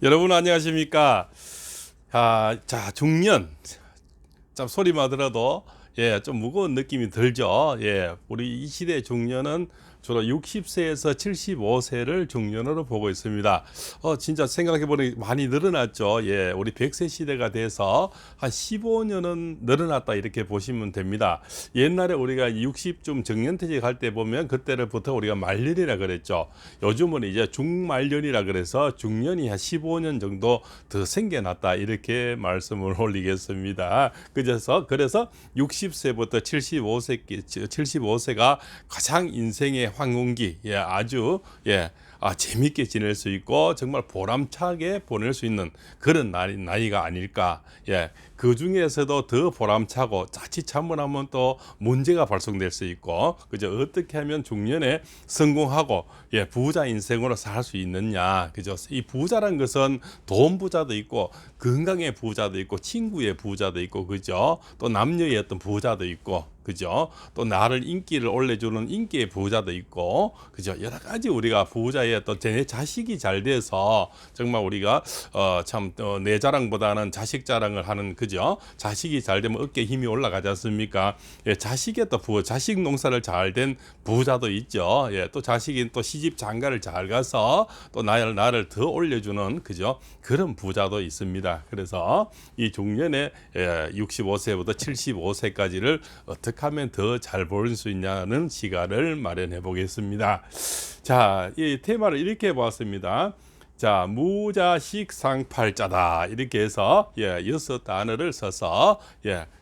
여러분 안녕하십니까? 자, 중년. 참 소리만 들어도 좀 무거운 느낌이 들죠. 우리 이 시대 중년은 주로 60세에서 75세를 중년으로 보고 있습니다. 진짜 생각해보니 많이 늘어났죠. 우리 100세 시대가 돼서 한 15년은 늘어났다 이렇게 보시면 됩니다. 옛날에 우리가 60쯤 정년퇴직 할 때 보면 그때를부터 우리가 말년이라 그랬죠. 요즘은 이제 중말년이라 그래서 중년이 한 15년 정도 더 생겨났다 이렇게 말씀을 올리겠습니다. 그래서 60세부터 75세가 가장 인생의 황혼기, 아주 재밌게 지낼 수 있고 정말 보람차게 보낼 수 있는 그런 나이가 아닐까. 그 중에서도 더 보람차고 자칫 잘못하면 또 문제가 발생될 수 있고, 그죠? 어떻게 하면 중년에 성공하고 부자 인생으로 살 수 있느냐, 그죠? 이 부자란 것은 돈 부자도 있고 건강의 부자도 있고 친구의 부자도 있고, 그죠? 또 남녀의 어떤 부자도 있고, 그죠? 또 나를 인기를 올려주는 인기의 부자도 있고, 그죠? 여러 가지 우리가 부자의 또 내 자식이 잘 돼서 정말 우리가 내 자랑보다는 자식 자랑을 하는, 그죠? 자식이 잘 되면 어깨에 힘이 올라가지 않습니까? 자식의 또 자식 농사를 잘 된 부자도 있죠. 또 자식이 또 시집 장가를 잘 가서 또 나를 더 올려주는, 그죠? 그런 부자도 있습니다. 그래서 이 중년에 65세부터 75세까지를 어떻게 하면 더 잘 볼 수 있냐는 시간을 마련해 보겠습니다. 자, 이 테마를 이렇게 보았습니다. 자, 무자식상팔자다 이렇게 해서 6단어를 써서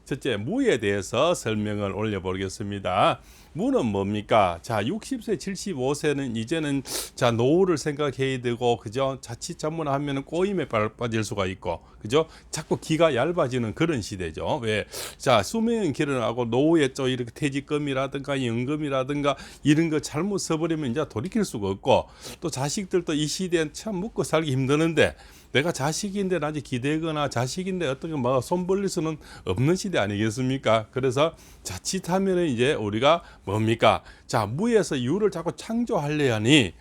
첫째 무에 대해서 설명을 올려보겠습니다. 무는 뭡니까? 자, 60세, 75세는 이제는 자 노후를 생각해야 되고, 그죠? 자칫 잘못하면 꼬임에 빠질 수가 있고, 그죠? 자꾸 기가 얇아지는 그런 시대죠. 왜? 자, 수명은 길어나고 노후에 또 이렇게 퇴직금이라든가 연금이라든가 이런 거 잘못 써버리면 이제 돌이킬 수가 없고, 또 자식들도 이 시대엔 참 먹고 살기 힘드는데 내가 자식인데 나한테 기대거나 자식인데 어떻게 뭐 손 벌릴 수는 없는 시대 아니겠습니까? 그래서 자칫하면 이제 우리가 뭡니까? 자, 무에서 유를 자꾸 창조하려 하니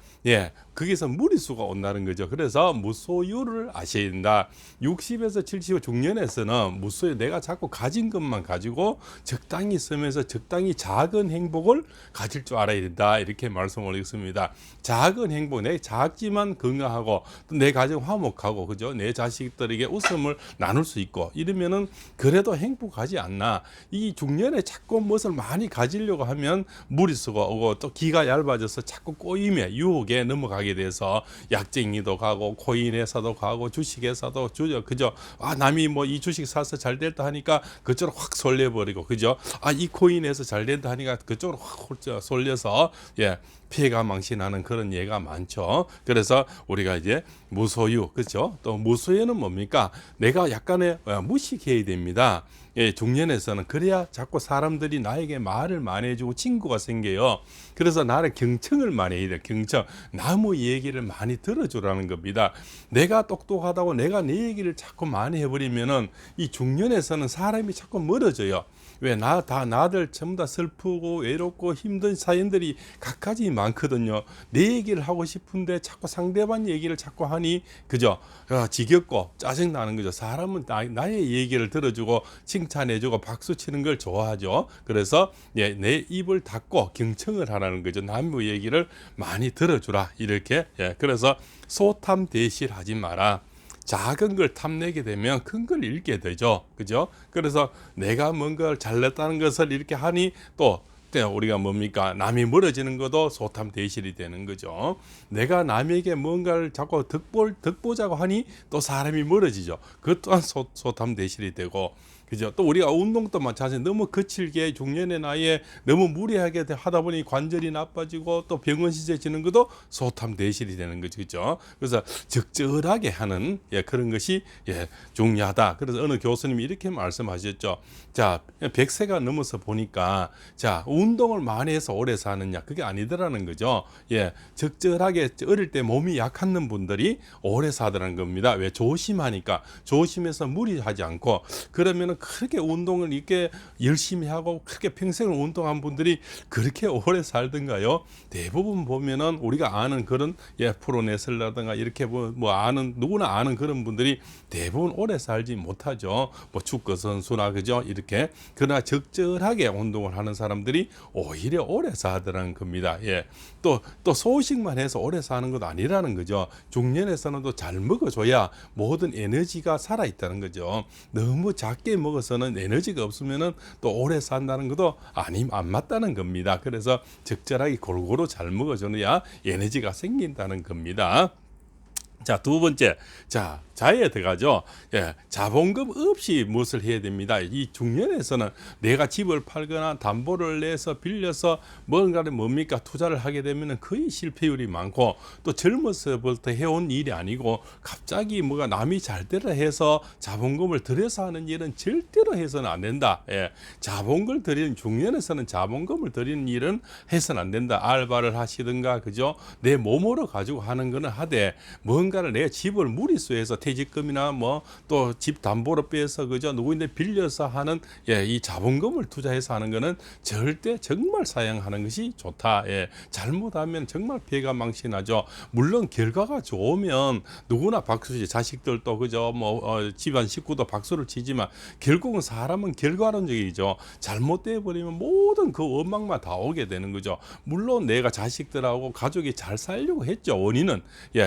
거기서 무리수가 온다는 거죠. 그래서 무소유를 아셔야 된다. 60에서 70 중년에서는 무소유, 내가 자꾸 가진 것만 가지고 적당히 쓰면서 적당히 작은 행복을 가질 줄 알아야 된다. 이렇게 말씀을 드리겠습니다. 작은 행복, 내 작지만 건강하고 또 내 가정 화목하고, 그죠? 내 자식들에게 웃음을 나눌 수 있고 이러면은 그래도 행복하지 않나. 이 중년에 자꾸 무엇을 많이 가지려고 하면 무리수가 오고 또 기가 얇아져서 자꾸 꼬임에 유혹에 넘어가게 돼서 약쟁이도 가고 코인 회사도 가고 주식 회사도 그죠? 남이 뭐 이 주식 사서 잘 됐다 하니까 그쪽으로 확 쏠려버리고, 그죠? 이 코인에서 잘 된다 하니까 그쪽으로 확 쏠려서 피해가 망신하는 그런 예가 많죠. 그래서 우리가 이제 무소유, 그렇죠? 또 무소유는 뭡니까? 내가 약간의 무식해야 됩니다. 중년에서는 그래야 자꾸 사람들이 나에게 말을 많이 해주고 친구가 생겨요. 그래서 나를 경청을 많이 해야 돼. 경청, 나무 얘기를 많이 들어주라는 겁니다. 내가 똑똑하다고 내가 내 얘기를 자꾸 많이 해버리면은 이 중년에서는 사람이 자꾸 멀어져요. 왜? 나들 전부 다 슬프고 외롭고 힘든 사연들이 갖가지 많거든요. 내 얘기를 하고 싶은데 자꾸 상대방 얘기를 자꾸 하니, 그죠? 지겹고 짜증나는 거죠. 사람은 나의 얘기를 들어주고 칭찬해주고 박수치는 걸 좋아하죠. 그래서 내 입을 닫고 경청을 하라는 거죠. 남의 얘기를 많이 들어주라. 이렇게. 그래서 소탐대실하지 마라. 작은 걸 탐내게 되면 큰 걸 잃게 되죠. 그죠? 그래서 내가 뭔가를 잘냈다는 것을 이렇게 하니 또 우리가 뭡니까? 남이 멀어지는 것도 소탐대실이 되는 거죠. 내가 남에게 뭔가를 자꾸 득보자고 하니 또 사람이 멀어지죠. 그것 또한 소탐대실이 되고, 그죠? 또 우리가 운동도 마찬가지, 너무 거칠게 중년의 나이에 너무 무리하게 하다 보니 관절이 나빠지고 또 병원 시세지는 것도 소탐대실이 되는 거죠. 그죠? 그래서 적절하게 하는 그런 것이 중요하다. 그래서 어느 교수님이 이렇게 말씀하셨죠. 자, 100세가 넘어서 보니까 자, 운동을 많이 해서 오래 사느냐, 그게 아니더라는 거죠. 적절하게 어릴 때 몸이 약한 분들이 오래 사더라는 겁니다. 왜? 조심하니까. 조심해서 무리하지 않고, 그러면 그렇게 운동을 이렇게 열심히 하고 그렇게 평생을 운동한 분들이 그렇게 오래 살던가요? 대부분 보면은 우리가 아는 그런 프로레슬러라든가 이렇게 뭐 아는 누구나 아는 그런 분들이 대부분 오래 살지 못하죠. 뭐 축구 선수나 그죠? 이렇게 그러나 적절하게 운동을 하는 사람들이 오히려 오래 사더라는 겁니다. 또 소식만 해서 오래 사는 것도 아니라는 거죠. 중년에서는 또 잘 먹어줘야 모든 에너지가 살아있다는 거죠. 너무 작게 먹어서는 에너지가 없으면은 또 오래 산다는 것도 안 맞다는 겁니다. 그래서 적절하게 골고루 잘 먹어줘야 에너지가 생긴다는 겁니다. 자, 두 번째. 자에 들어가죠. 자본금 없이 무엇을 해야 됩니다. 이 중년에서는 내가 집을 팔거나 담보를 내서 빌려서 뭔가를 투자를 하게 되면 거의 실패율이 많고, 또 젊어서부터 해온 일이 아니고 갑자기 뭐가 남이 잘 되라 해서 자본금을 들여서 하는 일은 절대로 해서는 안 된다. 자본금을 들이는 중년에서는 자본금을 들이는 일은 해서는 안 된다. 알바를 하시든가 그죠? 내 몸으로 가지고 하는 거는 하되, 뭔가를 내 집을 무리수해서 퇴직금이나 뭐 또 집 담보로 빼서 그죠 누구인데 빌려서 하는 이 자본금을 투자해서 하는 거는 절대 정말 사양하는 것이 좋다. 잘못하면 정말 피해가 망신하죠. 물론 결과가 좋으면 누구나 박수지, 자식들도 그죠 집안 식구도 박수를 치지만 결국은 사람은 결과론적이죠. 잘못돼 버리면 모든 그 원망만 다 오게 되는 거죠. 물론 내가 자식들하고 가족이 잘 살려고 했죠. 원인은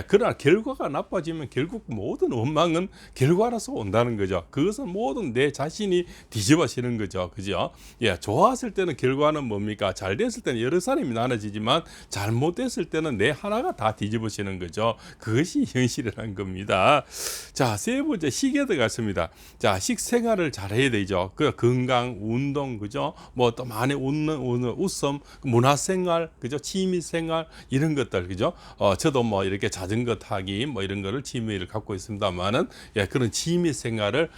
그러나 결과가 나빠지면 결국 모든 원망은 결과라서 온다는 거죠. 그것은 모든 내 자신이 뒤집어지는 거죠. 그죠? 좋았을 때는 결과는 뭡니까? 잘 됐을 때는 여러 사람이 나눠지지만 잘못됐을 때는 내 하나가 다 뒤집어지는 거죠. 그것이 현실이라는 겁니다. 자, 세 번째 식에 들어갔습니다. 자, 식생활을 잘 해야 되죠. 그 건강, 운동, 그죠? 뭐 또 많이 웃는 웃음, 문화생활, 그죠? 취미생활 이런 것들, 그죠? 저도 뭐 이렇게 자전거 타기 뭐 이런 거를 취미를 갖고 있습니다만은 그런 취미 생활을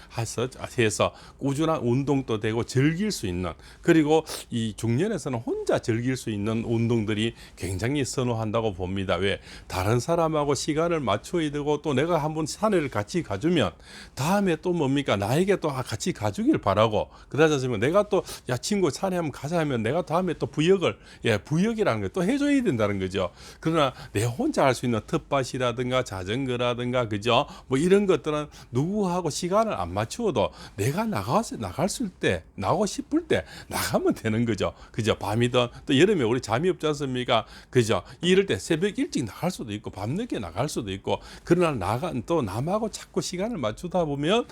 해서 꾸준한 운동도 되고 즐길 수 있는, 그리고 이 중년에서는 혼자 즐길 수 있는 운동들이 굉장히 선호한다고 봅니다. 왜? 다른 사람하고 시간을 맞춰야 되고, 또 내가 한번 산을 같이 가주면 다음에 또 나에게 또 같이 가주길 바라고, 그러지 않습니까? 내가 또 친구 산에 한번 가자 하면 내가 다음에 또 부역이라는 걸 또 해줘야 된다는 거죠. 그러나 내 혼자 할 수 있는 텃밭이라든가 자전거라든가 그죠? 뭐 이런 것들은 누구하고 시간을 안 맞추어도 내가 나가고 싶을 때 나가면 되는 거죠. 그죠? 밤이든 또 여름에 우리 잠이 없지 않습니까? 그죠? 이럴 때 새벽 일찍 나갈 수도 있고 밤늦게 나갈 수도 있고, 그러나 또 남하고 자꾸 시간을 맞추다 보면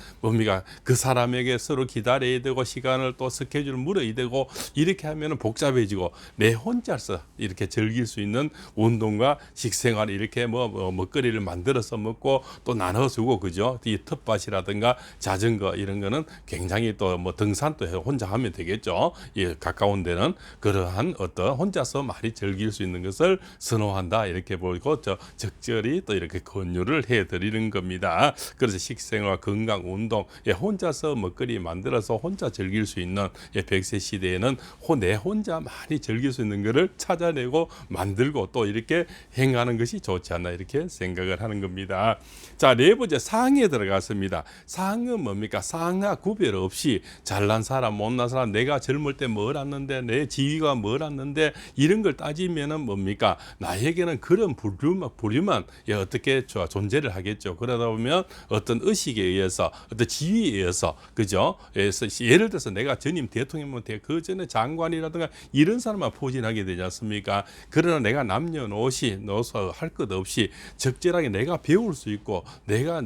그 사람에게 서로 기다려야 되고 시간을 또 스케줄을 물어야 되고, 이렇게 하면 복잡해지고 내 혼자서 이렇게 즐길 수 있는 운동과 식생활 이렇게 먹거리를 만들어서 먹고 또 나눠주고 그죠? 이 텃밭이라든가 자전거 이런 거는 굉장히 또 등산도 혼자 하면 되겠죠. 가까운 데는 그러한 어떤 혼자서 많이 즐길 수 있는 것을 선호한다 이렇게 보고 적절히 또 이렇게 권유를 해드리는 겁니다. 그래서 식생활, 건강, 운동 혼자서 먹거리 만들어서 혼자 즐길 수 있는 100세 시대에는 내 혼자 많이 즐길 수 있는 것을 찾아내고 만들고 또 이렇게 행하는 것이 좋지 않나 이렇게 생각을 하는 겁니다. 자, 네 번째 상에 들어갔습니다. 상은 뭡니까? 상하 구별 없이 잘난 사람, 못난 사람, 내가 젊을 때 뭘 했는데, 내 지위가 뭘 했는데 이런 걸 따지면은 뭡니까? 나에게는 그런 부류만 어떻게 존재를 하겠죠. 그러다 보면 어떤 의식에 의해서, 어떤 지위에 의해서, 그죠? 예를 들어서 내가 전임 대통령이면 그 전에 장관이라든가 이런 사람만 포진하게 되지 않습니까? 그러나 내가 남녀노소 할 것 없이 적절하게 내가 배울 수 있고, 내가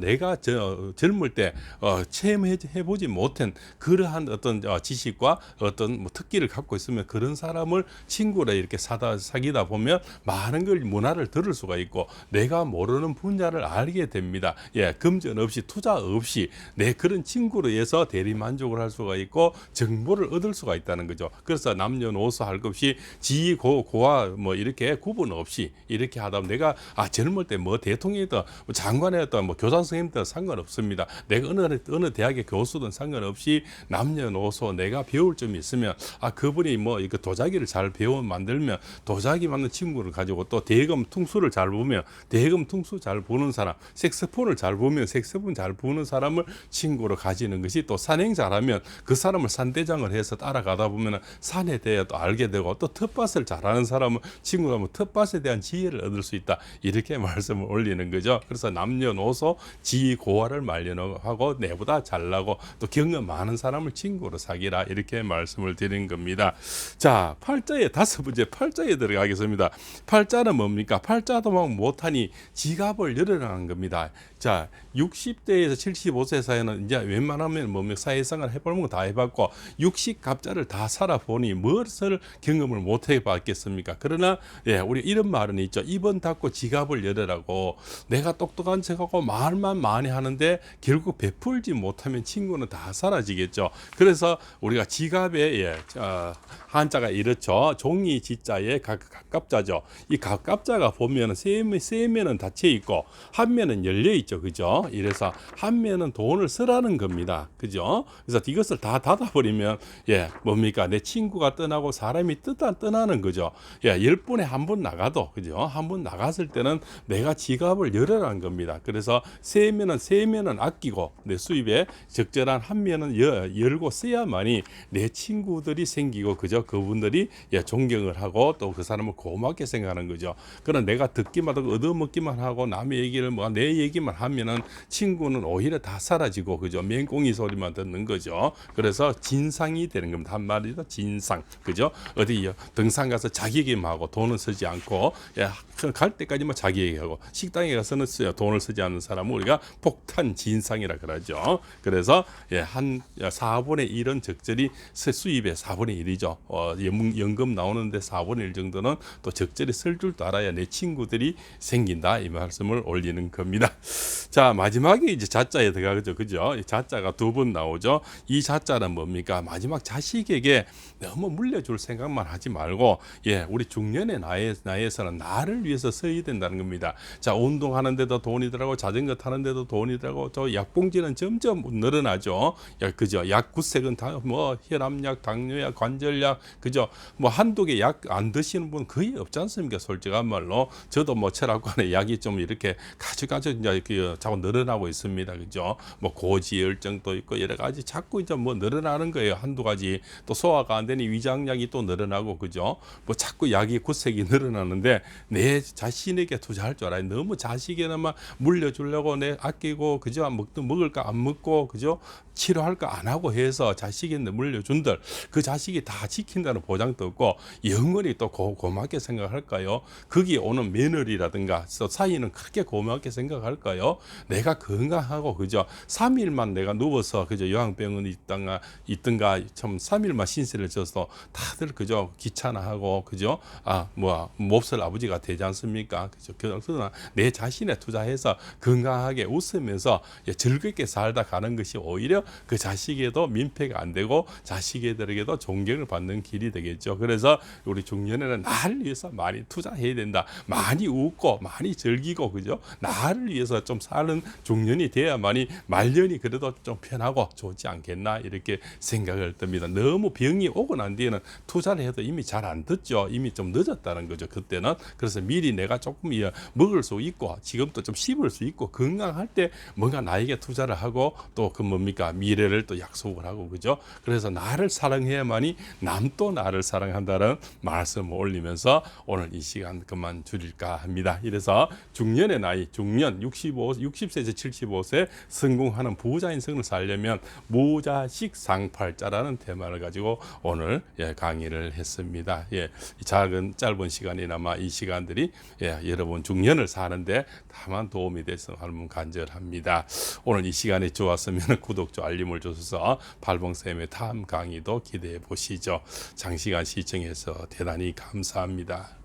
젊을 때 체험해보지 못한 그러한 어떤 지식과 어떤 특기를 갖고 있으면 그런 사람을 친구로 이렇게 사귀다 보면 많은 걸 문화를 들을 수가 있고 내가 모르는 분야를 알게 됩니다. 금전 없이 투자 없이 내 그런 친구로 해서 대리 만족을 할 수가 있고 정보를 얻을 수가 있다는 거죠. 그래서 남녀노소 할 것 없이 지고와 이렇게 구분 없이 이렇게 하다 보면 내가 젊을 때 대통령 대통령이든 뭐 장관이든 뭐 교장 선생님들 상관없습니다. 내가 어느 대학의 교수든 상관없이 남녀노소 내가 배울 점이 있으면 그분이 뭐 이거 도자기를 잘 배워 만들면 도자기 만든 친구를 가지고 또 대금 퉁수를 잘 보면 대금 퉁수 잘 보는 사람, 색소폰을 잘 보면 색소폰 잘 부는 사람을 친구로 가지는 것이 또 산행 잘하면 그 사람을 산대장을 해서 따라가다 보면 산에 대해 또 알게 되고 또 텃밭을 잘하는 사람은 친구가 뭐 텃밭에 대한 지혜를 얻을 수 있다 이렇게 말씀을 올리는 거죠. 그래서 남녀노소 지고화를 말려하고 내보다 잘나고 또 경험 많은 사람을 친구로 사귀라 이렇게 말씀을 드린 겁니다. 자, 팔자의 다섯 번째 팔자에 들어가겠습니다. 팔자는 뭡니까? 팔자도 막 못하니 지갑을 열어라는 겁니다. 자, 60대에서 75세 사이는 이제 웬만하면 뭡니까? 사회생활 해볼 거 다 해봤고 60갑자를 다 살아보니 무엇을 경험을 못 해봤겠습니까? 그러나 우리 이런 말은 있죠. 입은 닫고 지갑을 열으라고. 내가 똑똑한 척하고 말만 많이 하는데 결국 베풀지 못하면 친구는 다 사라지겠죠. 그래서 우리가 지갑에 한자가 이렇죠. 종이 지자에 갑갑자죠. 이 갑갑자가 보면 세 면은 닫혀 있고 한 면은 열려 있죠. 그죠? 이래서 한 면은 돈을 쓰라는 겁니다. 그죠? 그래서 이것을 다 닫아버리면 뭡니까? 내 친구가 떠나고 사람이 떠나는 거죠. 10분에 한 번 나가도 그죠? 한 번 나갔을 때는 내가 지갑을 열어라는 겁니다. 그래서 세 면은 아끼고 내 수입에 적절한 한 면은 열고 써야만이 내 친구들이 생기고 그죠? 그분들이 존경을 하고 또 그 사람을 고맙게 생각하는 거죠. 그러나 내가 듣기만 하고 얻어먹기만 하고 남의 얘기를 내 얘기만 하면은 친구는 오히려 다 사라지고 그죠? 맹꽁이 소리만 듣는 거죠. 그래서 진상이 되는 겁니다. 한마디로 진상. 그죠? 어디 등산 가서 자기 얘기만 하고 돈은 쓰지 않고 갈 때까지만 자기 얘기하고 식당에 가서는 돈을 쓰지 않는 사람은 우리가 폭탄 진상이라 그러죠. 그래서 한 4분의 1은 적절히 수입의 4분의 1이죠. 연금 나오는데 4분의 1 정도는 또 적절히 쓸 줄도 알아야 내 친구들이 생긴다 이 말씀을 올리는 겁니다. 자, 마지막에 이제 자자에 들어가죠. 그죠? 자자가 두 번 나오죠. 이 자자는 뭡니까? 마지막 자식에게 너무 물려줄 생각만 하지 말고 우리 중년의 나이에서는 나를 위해서 써야 된다는 겁니다. 자, 운동하는데도 돈이 들어가고 자전거 타는데도 돈이 들어가고 또 약봉지는 점점 늘어나죠. 그죠? 약 구색은 다 뭐 혈압약, 당뇨약, 관절약 그죠? 뭐 한두 개 약 안 드시는 분 거의 없지 않습니까? 솔직한 말로 저도 뭐 철학관에 약이 좀 이렇게 가져가져 이제 자꾸 늘어나고 있습니다. 그죠? 뭐 고지혈증도 있고 여러 가지 자꾸 이제 뭐 늘어나는 거예요. 한두 가지 또 소화가 안 되니 위장약이 또 늘어나고 그죠? 뭐 자꾸 약이 구색이 늘어나는데 내 자신에게 투자할 줄 알아요. 너무 자식에게만 물려주려고 내 아끼고 그죠? 먹을까 안 먹고 그죠? 치료할까 안 하고 해서 자식인데 물려준들 그 자식이 다 지킨다는 보장도 없고 영원히 또 고맙게 생각할까요? 거기 오는 며느리라든가 사이는 그렇게 고맙게 생각할까요? 내가 건강하고 그죠? 3일만 내가 누워서 그죠? 요양병원 있던가 참 3일만 신세를 져서 다들 그죠? 귀찮아하고 그죠? 몹쓸 아버지가 되지 않습니까? 그죠? 그러나 내 자신에 투자해서 건강하게 웃으면서 즐겁게 살다 가는 것이 오히려 그 자식에도 민폐가 안 되고 자식애들에게도 존경을 받는 길이 되겠죠. 그래서 우리 중년에는 나를 위해서 많이 투자해야 된다. 많이 웃고 많이 즐기고 그죠? 나를 위해서 좀 사는 중년이 돼야만이 말년이 그래도 좀 편하고 좋지 않겠나 이렇게 생각을 듭니다. 너무 병이 오고 난 뒤에는 투자를 해도 이미 잘 안 듣죠. 이미 좀 늦었다는 거죠. 그때는. 그래서 미리 내가 조금 먹을 수 있고 지금도 좀 씹을 수 있고 건강할 때 뭔가 나에게 투자를 하고 또 그 뭡니까 미래를 또 약속을 하고 그죠? 그래서 나를 사랑해야만이 남도 나를 사랑한다는 말씀을 올리면서 오늘 이 시간 그만 줄일까 합니다. 이래서 중년의 나이, 중년 60세에서 75세 성공하는 부자 인생을 살려면 무자식 상팔자라는 테마를 가지고 오늘 강의를 했습니다. 이 짧은 시간이나마 이 시간들이 여러분 중년을 사는데 다만 도움이 됐으면 하는 간절합니다. 오늘 이 시간이 좋았으면 구독과 알림을 주셔서 발봉쌤의 다음 강의도 기대해 보시죠. 장시간 시청해서 대단히 감사합니다.